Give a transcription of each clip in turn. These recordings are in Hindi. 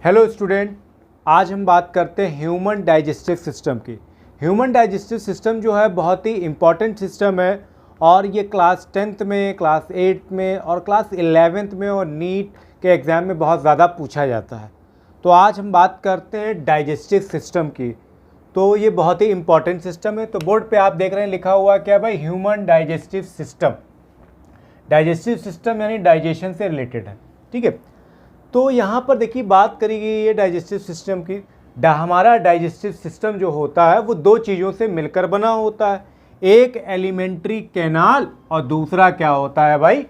हेलो स्टूडेंट, आज हम बात करते हैं ह्यूमन डाइजेस्टिव सिस्टम की। ह्यूमन डाइजेस्टिव सिस्टम जो है बहुत ही इम्पॉर्टेंट सिस्टम है और ये क्लास 10th में, क्लास 8 में और क्लास 11th में और नीट के एग्ज़ाम में बहुत ज़्यादा पूछा जाता है। तो आज हम बात करते हैं डाइजेस्टिव सिस्टम की। तो ये बहुत ही इम्पॉर्टेंट सिस्टम है। तो बोर्ड पे आप देख रहे हैं लिखा हुआ क्या भाई, human digestive system. Digestive system यानी डाइजेशन से रिलेटेड है, ठीक है। तो यहाँ पर देखिए बात करी गई है डाइजेस्टिव सिस्टम की। हमारा डाइजेस्टिव सिस्टम जो होता है वो दो चीज़ों से मिलकर बना होता है, एक एलिमेंट्री कैनाल और दूसरा क्या होता है भाई,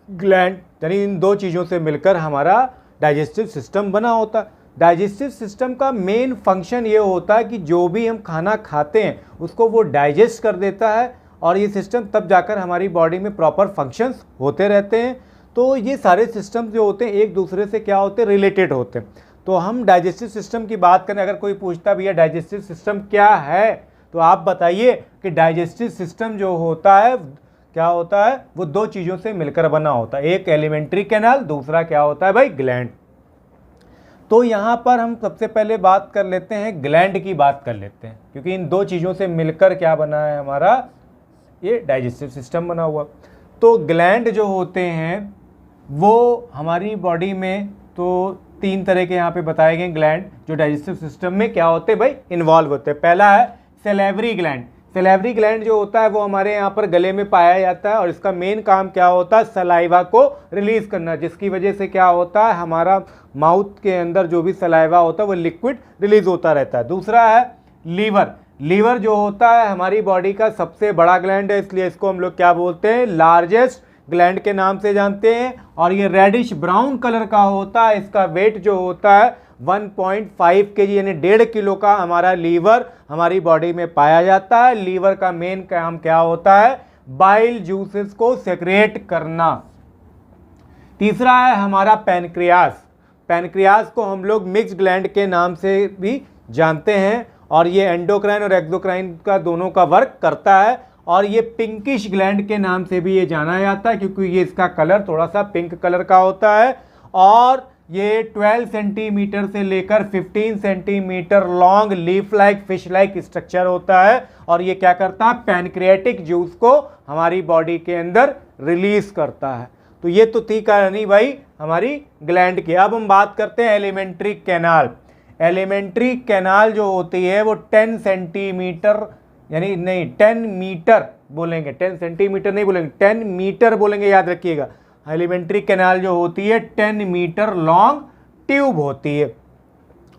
ग्लैंड। यानी इन दो चीज़ों से मिलकर हमारा डाइजेस्टिव सिस्टम बना होता है। डाइजेस्टिव सिस्टम का मेन फंक्शन ये होता है कि जो भी हम खाना खाते हैं उसको वो डाइजेस्ट कर देता है और ये सिस्टम तब जाकर हमारी बॉडी में प्रॉपर फंक्शंस होते रहते हैं। तो ये सारे सिस्टम जो होते हैं एक दूसरे से क्या होते हैं, रिलेटेड होते हैं। तो हम डाइजेस्टिव सिस्टम की बात करें, अगर कोई पूछता भैया डाइजेस्टिव सिस्टम क्या है, तो आप बताइए कि डाइजेस्टिव सिस्टम जो होता है क्या होता है, वो दो चीज़ों से मिलकर बना होता है, एक एलिमेंट्री कैनाल, दूसरा क्या होता है भाई, ग्लैंड। तो यहाँ पर हम सबसे पहले बात कर लेते हैं ग्लैंड की बात कर लेते हैं, क्योंकि इन दो चीज़ों से मिलकर क्या बना है हमारा ये डाइजेस्टिव सिस्टम बना हुआ। तो ग्लैंड जो होते हैं वो हमारी बॉडी में तो तीन तरह के यहाँ पे बताए गए ग्लैंड जो डाइजेस्टिव सिस्टम में क्या होते हैं भाई, इन्वॉल्व होते हैं। पहला है सैलिवरी ग्लैंड। सैलिवरी ग्लैंड जो होता है वो हमारे यहाँ पर गले में पाया जाता है और इसका मेन काम क्या होता है, सलाइवा को रिलीज करना, जिसकी वजह से क्या होता है हमारा माउथ के अंदर जो भी सलाइवा होता है वो लिक्विड रिलीज होता रहता है। दूसरा है लीवर। लीवर जो होता है हमारी बॉडी का सबसे बड़ा ग्लैंड है, इसलिए इसको हम लोग क्या बोलते हैं, लार्जेस्ट ग्लैंड के नाम से जानते हैं। और ये रेडिश ब्राउन कलर का होता है, इसका वेट जो होता है 1.5 kg यानी 1.5 किलो का हमारा लीवर हमारी बॉडी में पाया जाता है। लीवर का मेन काम क्या होता है, बाइल जूसेस को सेक्रेट करना। तीसरा है हमारा पैनक्रियास। पैनक्रियास को हम लोग मिक्स ग्लैंड के नाम से भी जानते हैं और ये एंडोक्राइन और एक्सोक्राइन का दोनों का वर्क करता है और ये पिंकिश ग्लैंड के नाम से भी ये जाना जाता है, क्योंकि ये इसका कलर थोड़ा सा पिंक कलर का होता है और ये 12 सेंटीमीटर से लेकर 15 centimetre long leaf like fish like structure होता है और ये क्या करता है, पैनक्रियाटिक जूस को हमारी बॉडी के अंदर रिलीज करता है। तो ये तो थी कहानी भाई हमारी ग्लैंड की। अब हम बात करते हैं एलिमेंट्री कैनाल। एलिमेंट्री कैनाल जो होती है वो 10 सेंटीमीटर यानी नहीं 10 मीटर बोलेंगे, 10 सेंटीमीटर नहीं बोलेंगे, 10 मीटर बोलेंगे, याद रखिएगा। एलिमेंट्री कैनाल जो होती है 10 मीटर लॉन्ग ट्यूब होती है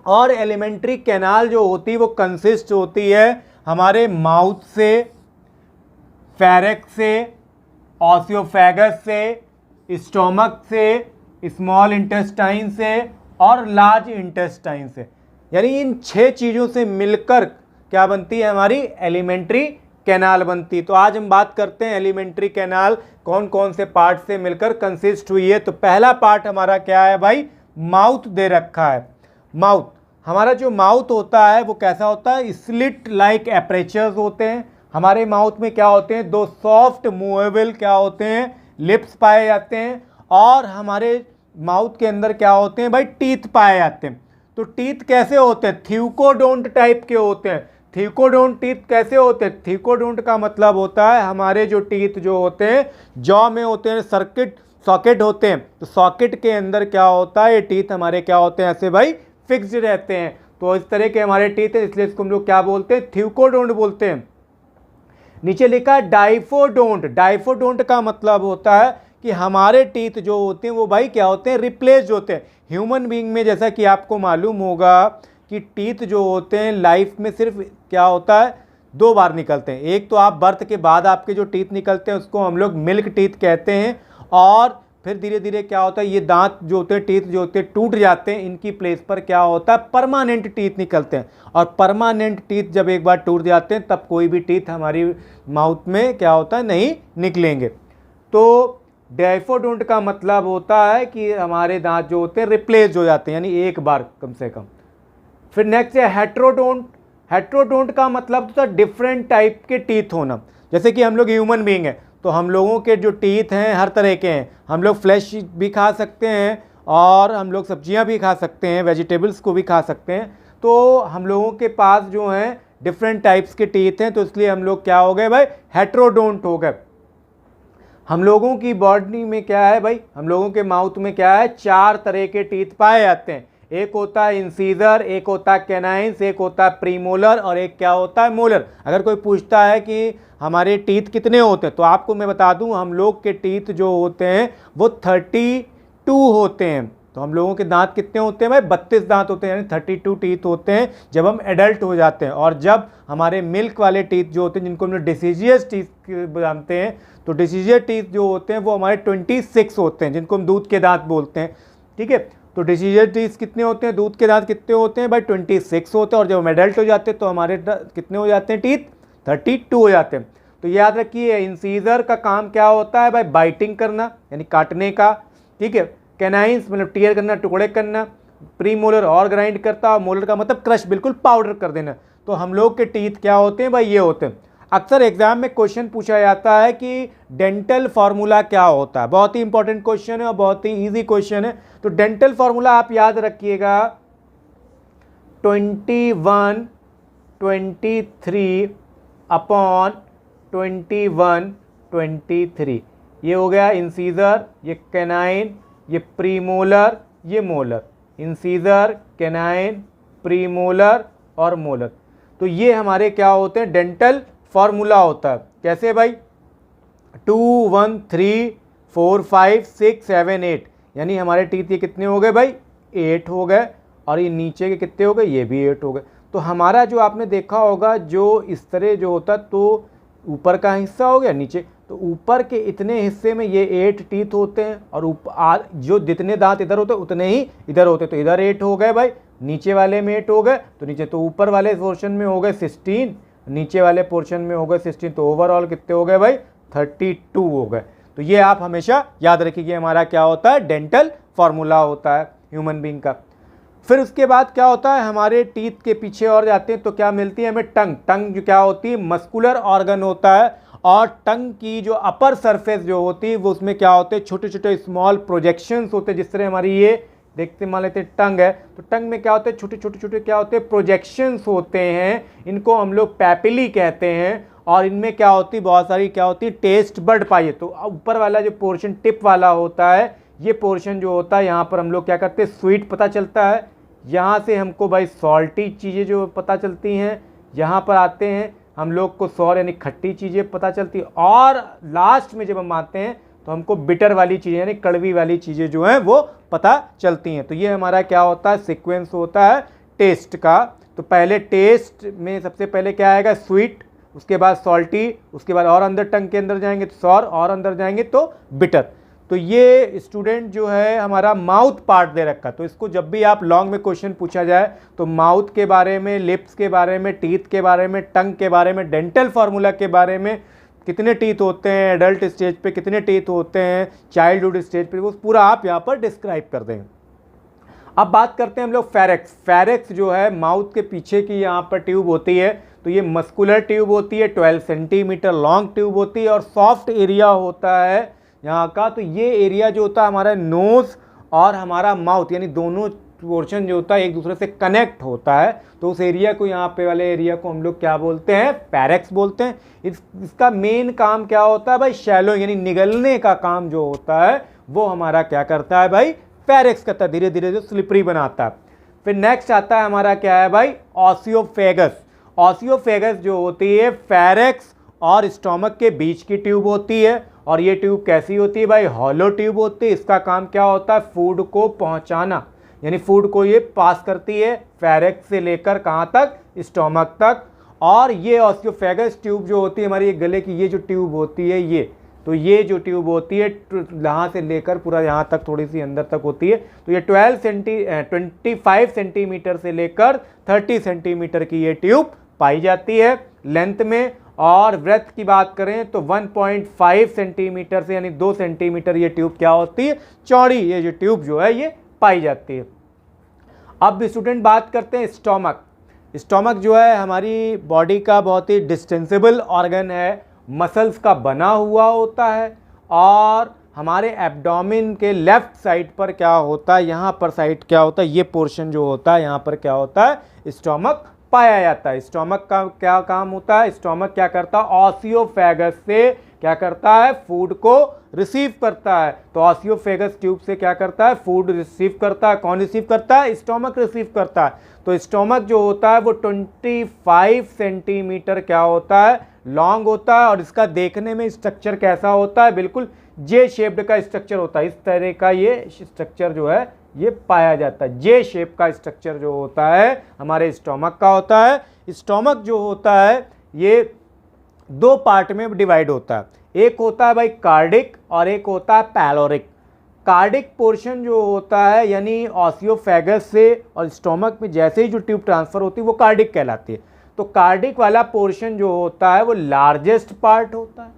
और एलिमेंट्री कैनाल जो होती है वो कंसिस्ट होती है हमारे माउथ से, फेरेक्स से, ऑसियोफेगस से, स्टोमक से, स्मॉल इंटेस्टाइन से और लार्ज इंटेस्टाइन से। यानी इन 6 चीज़ों से मिलकर क्या बनती है, हमारी एलिमेंट्री कैनाल बनती है। तो आज हम बात करते हैं एलिमेंट्री कैनाल कौन कौन से पार्ट से मिलकर कंसिस्ट हुई है। तो पहला पार्ट हमारा क्या है भाई, माउथ दे रखा है। माउथ, हमारा जो माउथ होता है वो कैसा होता है, स्लिट लाइक एपरेचर्स होते हैं। हमारे माउथ में क्या होते हैं, दो सॉफ्ट मूवेबल क्या होते हैं, लिप्स पाए जाते हैं और हमारे माउथ के अंदर क्या होते हैं भाई, टीथ पाए जाते हैं। तो टीथ कैसे होते हैं, थ्यूकोडोंट टाइप के होते हैं। थ्यूकोडोंट टीथ कैसे होते हैं, थ्यूकोडोंट का मतलब होता है हमारे जो टीथ जो होते हैं जॉ में होते हैं, सॉकेट होते हैं। तो सॉकेट के अंदर क्या होता है, ये टीथ हमारे क्या होते हैं, ऐसे भाई फिक्स्ड रहते हैं। तो इस तरह के हमारे टीथ है, इसलिए इसको हम लोग क्या बोलते हैं, थ्यूकोडोंट बोलते हैं। नीचे लिखा है डाइफोडोंट। डाइफोडोंट का मतलब होता है कि हमारे टीथ जो होते हैं वो भाई क्या होते हैं, रिप्लेस्ड होते हैं। ह्यूमन बीइंग में जैसा कि आपको मालूम होगा कि टीथ जो होते हैं लाइफ में सिर्फ क्या होता है, 2 बार निकलते हैं। एक तो आप बर्थ के बाद आपके जो टीथ निकलते हैं उसको हम लोग मिल्क टीथ कहते हैं और फिर धीरे धीरे क्या होता है, ये दांत जो होते हैं, टीथ जो होते हैं टूट जाते हैं, इनकी प्लेस पर क्या होता है, परमानेंट टीथ निकलते हैं। और परमानेंट टीथ जब एक बार टूट जाते हैं तब कोई भी टीथ हमारी माउथ में क्या होता है, नहीं निकलेंगे। तो डाइफोडोंट का मतलब होता है कि हमारे दांत जो होते हैं रिप्लेस हो जाते हैं, यानी एक बार कम से कम। फिर नेक्स्ट है हेट्रोडोंट। हेट्रोडोंट का मतलब होता है डिफरेंट टाइप के टीथ होना। जैसे कि हम लोग ह्यूमन बीइंग हैं तो हम लोगों के जो टीथ हैं हर तरह के हैं। हम लोग फ्लैश भी खा सकते हैं और हम लोग सब्जियां भी खा सकते हैं, वेजिटेबल्स को भी खा सकते हैं। तो हम लोगों के पास जो हैं डिफरेंट टाइप्स के टीथ हैं, तो इसलिए हम लोग क्या हो गए भाई, हेट्रोडोंट हो गए। हम लोगों की बॉडी में क्या है भाई, हम लोगों के माउथ में क्या है, 4 तरह के टीथ पाए जाते हैं। एक होता है इंसीजर, एक होता है कैनाइंस, एक होता है प्रीमोलर और एक क्या होता है, मोलर। अगर कोई पूछता है कि हमारे टीथ कितने होते हैं, तो आपको मैं बता दूं हम लोग के टीथ जो होते हैं वो 32 होते हैं। तो हम लोगों के दांत कितने होते हैं भाई, 32 दांत होते हैं, यानी 32 टीथ होते हैं जब हम एडल्ट हो जाते हैं। और जब हमारे मिल्क वाले टीथ जो होते हैं, जिनको हम लोग डिसीजियस टीथ जानते हैं, तो डिसीजियस टीथ जो होते हैं वो हमारे 26 होते हैं, जिनको हम दूध के दांत बोलते हैं। ठीक है, तो डिसीजियस टीथ कितने होते हैं, दूध के दांत कितने होते हैं भाई, 26 होते हैं। और जब हम एडल्ट हो जाते हैं तो हमारे कितने हो जाते हैं टीथ, 32 हो जाते हैं। तो याद रखिए, इंसीजर का काम क्या होता है भाई, बाइटिंग करना यानी काटने का। ठीक है, कैनाइंस मतलब टीयर करना, टुकड़े करना। प्रीमोलर और ग्राइंड करता है, मोलर का मतलब क्रश, बिल्कुल पाउडर कर देना। तो हम लोग के टीथ क्या होते हैं भाई, ये होते हैं। अक्सर एग्जाम में क्वेश्चन पूछा जाता है कि डेंटल फार्मूला क्या होता है। बहुत ही इंपॉर्टेंट क्वेश्चन है और बहुत ही इजी क्वेश्चन है। तो डेंटल फार्मूला आप याद रखिएगा, 21, 23 अपॉन 21, 23। ये हो गया इंसीजर, ये कैनाइन, ये प्रीमोलर, ये मोलर। इंसीजर, कैनाइन, प्रीमोलर और मोलर। तो ये हमारे क्या होते हैं, डेंटल फार्मूला होता है। कैसे भाई, 2, 1, 3, 4, 5, 6, 7, 8, यानी हमारे टीथ ये कितने हो गए भाई, 8 हो गए। और ये नीचे के कितने हो गए, ये भी 8 हो गए। तो हमारा जो आपने देखा होगा, जो इस तरह जो होता, तो ऊपर का हिस्सा हो गया, नीचे, तो ऊपर के इतने हिस्से में ये 8 टीथ होते हैं, और जो जितने दांत इधर होते हैं उतने ही इधर होते हैं। तो इधर 8 हो गए भाई, नीचे वाले में 8 हो गए, तो नीचे तो ऊपर वाले पोर्शन में हो गए 16, नीचे वाले पोर्शन में हो गए 16। तो ओवरऑल कितने हो गए भाई, 32 हो गए। तो ये आप हमेशा याद रखिए, हमारा क्या होता है, डेंटल फार्मूला होता है ह्यूमन बीइंग का। फिर उसके बाद क्या होता है, हमारे टीथ के पीछे और जाते हैं तो क्या मिलती है हमें, टंग। टंग जो क्या होती है, मस्कुलर ऑर्गन होता है। और टंग की जो अपर सरफेस जो होती है वो, उसमें क्या होते हैं, छोटे छोटे स्मॉल प्रोजेक्शंस होते हैं। जिस तरह हमारी ये देखते मान लेते हैं टंग है, तो टंग में क्या होते हैं, छोटे छोटे छोटे क्या होते हैं, प्रोजेक्शंस होते हैं। इनको हम लोग पैपिली कहते हैं। और इनमें क्या होती है, बहुत सारी क्या होती है, टेस्ट बड पाइए। तो ऊपर वाला जो पोर्शन टिप वाला होता है, ये पोर्शन जो होता है, यहाँ पर हम लोग क्या करते हैं, स्वीट पता चलता है। यहाँ से हमको भाई सॉल्टी चीज़ें जो पता चलती हैं, यहाँ पर आते हैं हम लोग को सॉर यानी खट्टी चीज़ें पता चलती है। और लास्ट में जब हम आते हैं तो हमको बिटर वाली चीज़ें यानी कड़वी वाली चीज़ें जो हैं वो पता चलती हैं। तो ये हमारा क्या होता है, सीक्वेंस होता है टेस्ट का। तो पहले टेस्ट में सबसे पहले क्या आएगा, स्वीट, उसके बाद सॉल्टी, उसके बाद और अंदर टंग के अंदर जाएंगे तो सॉर, और अंदर जाएंगे तो बिटर। तो ये स्टूडेंट जो है हमारा माउथ पार्ट दे रखा। तो इसको जब भी आप लॉन्ग में क्वेश्चन पूछा जाए तो माउथ के बारे में, लिप्स के बारे में, टीथ के बारे में, टंग के बारे में, डेंटल फार्मूला के बारे में, कितने टीथ होते हैं एडल्ट स्टेज पे, कितने टीथ होते हैं चाइल्डहुड स्टेज पे, वो पूरा आप यहाँ पर डिस्क्राइब कर देंगे। अब बात करते हैं हम लोग फेरेक्स। फेरेक्स जो है माउथ के पीछे की यहाँ पर ट्यूब होती है। तो ये मस्कुलर ट्यूब होती है, 12 सेंटीमीटर लॉन्ग ट्यूब होती है और सॉफ्ट एरिया होता है यहाँ का। तो ये एरिया जो होता है हमारा नोज़ और हमारा माउथ यानी दोनों पोर्शन जो होता है एक दूसरे से कनेक्ट होता है। तो उस एरिया को, यहाँ पे वाले एरिया को हम लोग क्या बोलते हैं, फेरेक्स बोलते हैं। इसका मेन काम क्या होता है भाई, शैलो यानी निगलने का काम जो होता है वो हमारा क्या करता है भाई, फेरेक्स करता है, धीरे धीरे जो स्लिपरी बनाता है। फिर नेक्स्ट आता है हमारा क्या है भाई, ऑसियोफेगस। ऑसियोफेगस जो होती है फेरेक्स और स्टोमक के बीच की ट्यूब होती है। और ये ट्यूब कैसी होती है भाई, हॉलो ट्यूब होती है। इसका काम क्या होता है, फूड को पहुंचाना, यानी फूड को ये पास करती है फेरेक्स से लेकर कहाँ तक, स्टोमक तक। और ये ऑसियोफेगस ट्यूब जो होती है हमारी गले की, ये जो ट्यूब होती है ये, तो ये जो ट्यूब होती है यहाँ से लेकर पूरा यहाँ तक थोड़ी सी अंदर तक होती है। तो ये 25 सेंटीमीटर से लेकर 30 सेंटीमीटर की ये ट्यूब पाई जाती है लेंथ में। और ब्रेथ की बात करें तो 1.5 सेंटीमीटर से यानी 2 सेंटीमीटर ये ट्यूब क्या होती है, चौड़ी ये जो ट्यूब जो है ये पाई जाती है। अब स्टूडेंट बात करते हैं स्टोमक। स्टोमक जो है हमारी बॉडी का बहुत ही डिस्टेंसिबल ऑर्गन है, मसल्स का बना हुआ होता है और हमारे एब्डोमेन के लेफ्ट साइड पर क्या होता है, यहाँ पर साइड क्या होता है, ये पोर्शन जो होता है यहाँ पर क्या होता है, स्टोमक पाया जाता है। स्टोमक का क्या काम होता है, स्टोमक क्या करता है, ऑसियोफेगस से क्या करता है, फूड को रिसीव करता है। तो ऑसियोफेगस ट्यूब से क्या करता है, फूड रिसीव करता है। कौन रिसीव करता है, स्टोमक रिसीव करता है। तो स्टोमक जो होता है वो 25 सेंटीमीटर क्या होता है, लॉन्ग होता है। और इसका देखने में स्ट्रक्चर कैसा होता है, बिल्कुल जे शेप्ड का स्ट्रक्चर होता है। इस तरह का ये स्ट्रक्चर जो है ये पाया जाता है। जे शेप का स्ट्रक्चर जो होता है हमारे स्टोमक का होता है। स्टोमक जो होता है ये दो पार्ट में डिवाइड होता है, एक होता है भाई कार्डिक और एक होता है पैलोरिक। कार्डिक पोर्शन जो होता है यानी ऑसियोफेगस से और स्टोमक में जैसे ही जो ट्यूब ट्रांसफर होती है वो कार्डिक कहलाती है। तो कार्डिक वाला पोर्शन जो होता है वो लार्जेस्ट पार्ट होता है।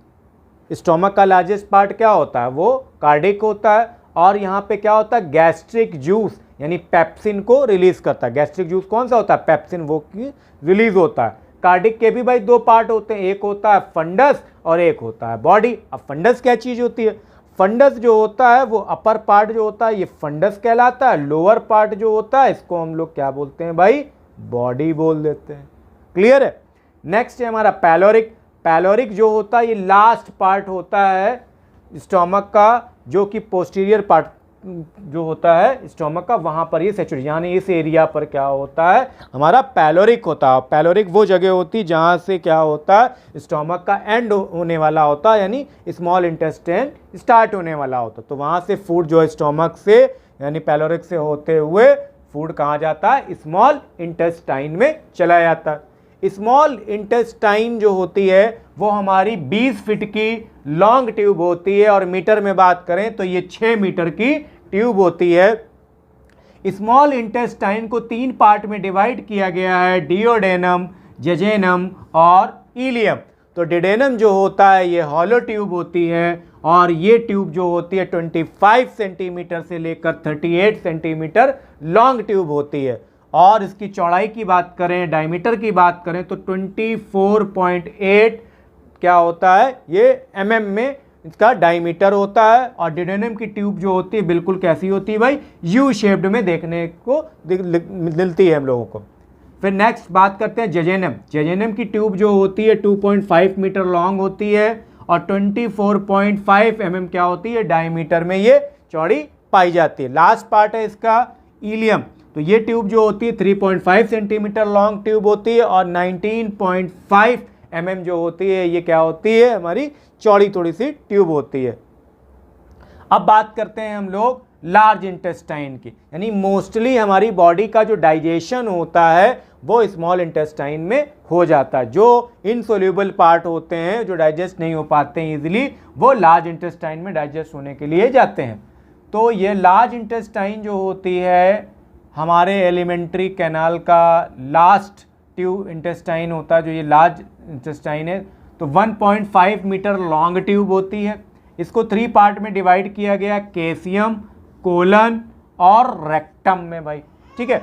स्टोमक का लार्जेस्ट पार्ट क्या होता है, वो कार्डिक होता है। और यहाँ पे क्या होता है, गैस्ट्रिक जूस यानी पेप्सिन को रिलीज करता है। गैस्ट्रिक जूस कौन सा होता है, पेप्सिन, वो की रिलीज होता है। कार्डिक के भी भाई दो पार्ट होते हैं, एक होता है फंडस और एक होता है बॉडी। अब फंडस क्या चीज होती है, फंडस जो होता है वो अपर पार्ट जो होता है ये फंडस कहलाता है। लोअर पार्ट जो होता है इसको हम लोग क्या बोलते हैं भाई, बॉडी बोल देते हैं। क्लियर है। नेक्स्ट है हमारा पैलोरिक। पैलोरिक जो होता है ये लास्ट पार्ट होता है स्टोमक का, जो कि पोस्टीरियर पार्ट जो होता है स्टोमक का, वहां पर ये सेचुरेशन यानी इस एरिया पर क्या होता है हमारा पैलोरिक होता है। पैलोरिक वो जगह होती है जहां से क्या होता है स्टोमक का एंड होने वाला होता है, यानी स्मॉल इंटेस्टाइन स्टार्ट होने वाला होता है। तो वहां से फूड जो है स्टोमक से यानी पैलोरिक से होते हुए फूड कहाँ जाता है, स्मॉल इंटेस्टाइन में चला जाता है। स्मॉल इंटेस्टाइन जो होती है वो हमारी 20 फीट की लॉन्ग ट्यूब होती है और मीटर में बात करें तो ये 6 मीटर की ट्यूब होती है। स्मॉल इंटेस्टाइन को 3 पार्ट में डिवाइड किया गया है, डियोडेनम, जेजेनम और इलियम। तो डिडेनम जो होता है ये हॉलो ट्यूब होती है और ये ट्यूब जो होती है 25 सेंटीमीटर से लेकर 38 सेंटीमीटर लॉन्ग ट्यूब होती है। और इसकी चौड़ाई की बात करें, डायमीटर की बात करें तो 24.8 क्या होता है ये mm में इसका डायमीटर होता है। और डिडेनम की ट्यूब जो होती है बिल्कुल कैसी होती है भाई, यू शेप्ड में देखने को मिलती है हम लोगों को। फिर नेक्स्ट बात करते हैं जेजेनम। जेजेनम की ट्यूब जो होती है 2.5 मीटर लॉन्ग होती है और 24.5 mm क्या होती है डायमीटर में ये चौड़ी पाई जाती है। लास्ट पार्ट है इसका इलियम। तो ये ट्यूब जो होती है 3.5 सेंटीमीटर लॉन्ग ट्यूब होती है और 19.5 mm जो होती है ये क्या होती है हमारी चौड़ी थोड़ी सी ट्यूब होती है। अब बात करते हैं हम लोग लार्ज इंटेस्टाइन की, यानी मोस्टली हमारी बॉडी का जो डाइजेशन होता है वो स्मॉल इंटेस्टाइन में हो जाता है। जो इनसोल्यूबल पार्ट होते हैं जो डाइजेस्ट नहीं हो पाते हैं इजीली, वो लार्ज इंटेस्टाइन में डाइजेस्ट होने के लिए जाते हैं। तो ये लार्ज इंटेस्टाइन जो होती है हमारे एलिमेंट्री कैनाल का लास्ट ट्यूब इंटेस्टाइन होता है, जो ये लार्ज इंटेस्टाइन है तो 1.5 मीटर लॉन्ग ट्यूब होती है। इसको 3 पार्ट में डिवाइड किया गया, कैसियम, कोलन और रेक्टम में भाई। ठीक है,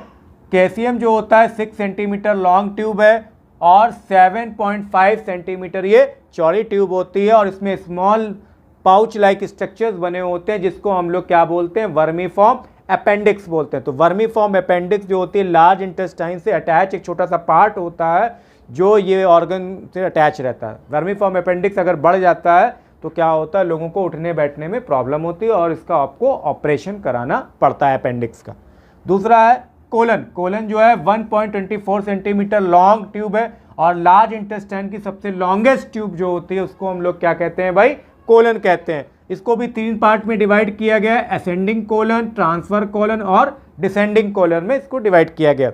कैसियम जो होता है 6 सेंटीमीटर लॉन्ग ट्यूब है और 7.5 सेंटीमीटर ये चौड़ी ट्यूब होती है और इसमें स्मॉल पाउच लाइक स्ट्रक्चर्स बने होते हैं जिसको हम लोग क्या बोलते हैं, वर्मीफॉर्म अपेंडिक्स बोलते हैं। तो वर्मीफॉर्म अपेंडिक्स जो होती है लार्ज इंटेस्टाइन से अटैच एक छोटा सा पार्ट होता है जो ये ऑर्गन से अटैच रहता है। वर्मीफॉर्म अपेंडिक्स अगर बढ़ जाता है तो क्या होता है, लोगों को उठने बैठने में प्रॉब्लम होती है और इसका आपको ऑपरेशन कराना पड़ता है अपेंडिक्स का। दूसरा है कोलन। कोलन जो है 1.24 सेंटीमीटर लॉन्ग ट्यूब है और लार्ज इंटेस्टाइन की सबसे लॉन्गेस्ट ट्यूब जो होती है उसको हम लोग क्या कहते हैं भाई, कोलन कहते हैं। इसको भी 3 पार्ट में डिवाइड किया गया है, असेंडिंग कोलन, ट्रांसफर कोलन और डिसेंडिंग कोलन में इसको डिवाइड किया गया।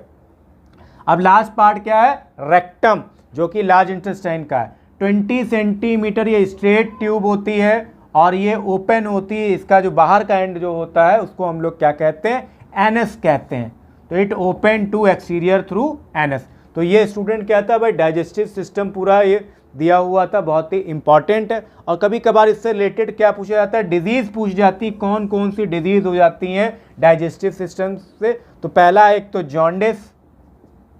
अब लास्ट पार्ट क्या है, रेक्टम, जो कि लार्ज इंटेस्टाइन का है। 20 सेंटीमीटर ये स्ट्रेट ट्यूब होती है और ये ओपन होती है। इसका जो बाहर का एंड जो होता है उसको हम लोग क्या कहते हैं, एनस कहते हैं। तो it open to exterior through anus. तो ये स्टूडेंट क्या था भाई, डाइजेस्टिव सिस्टम पूरा ये दिया हुआ था, बहुत ही इंपॉर्टेंट है। और कभी कभार इससे रिलेटेड क्या पूछा जाता है, डिजीज पूछ जाती है, कौन कौन सी डिजीज हो जाती हैं डाइजेस्टिव सिस्टम से। तो पहला एक तो जॉन्डिस,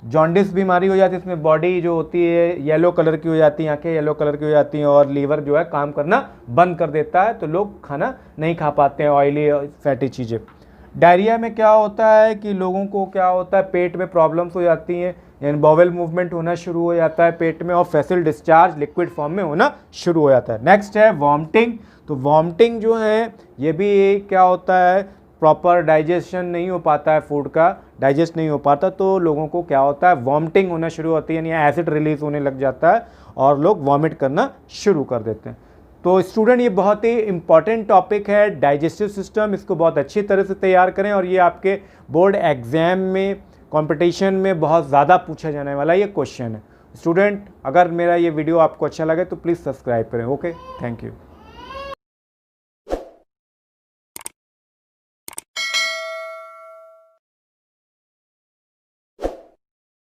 जॉन्डिस बीमारी हो जाती है, इसमें बॉडी जो होती है येलो कलर की हो जाती है, आंखें येलो कलर की हो जाती हैं और लीवर जो है काम करना बंद कर देता है, तो लोग खाना नहीं खा पाते हैं ऑयली और फैटी चीज़ें। डायरिया में क्या होता है कि लोगों को क्या होता है, पेट में प्रॉब्लम्स हो जाती हैं, यानी बॉवेल मूवमेंट होना शुरू हो जाता है पेट में और फेसिल डिस्चार्ज लिक्विड फॉर्म में होना शुरू हो जाता है। नेक्स्ट है वॉमिटिंग। तो वॉमिटिंग जो है ये भी क्या होता है, प्रॉपर डाइजेशन नहीं हो पाता है, फूड का डाइजेस्ट नहीं हो पाता, तो लोगों को क्या होता है, वॉमिटिंग होना शुरू होती है, यानी एसिड रिलीज होने लग जाता है और लोग वॉमिट करना शुरू कर देते हैं। तो स्टूडेंट, ये बहुत ही इंपॉर्टेंट टॉपिक है डाइजेस्टिव सिस्टम, इसको बहुत अच्छी तरह से तैयार करें और ये आपके बोर्ड एग्जाम में, कंपटीशन में बहुत ज़्यादा पूछा जाने वाला ये क्वेश्चन है। स्टूडेंट, अगर मेरा ये वीडियो आपको अच्छा लगे तो प्लीज़ सब्सक्राइब करें। Okay, thank you.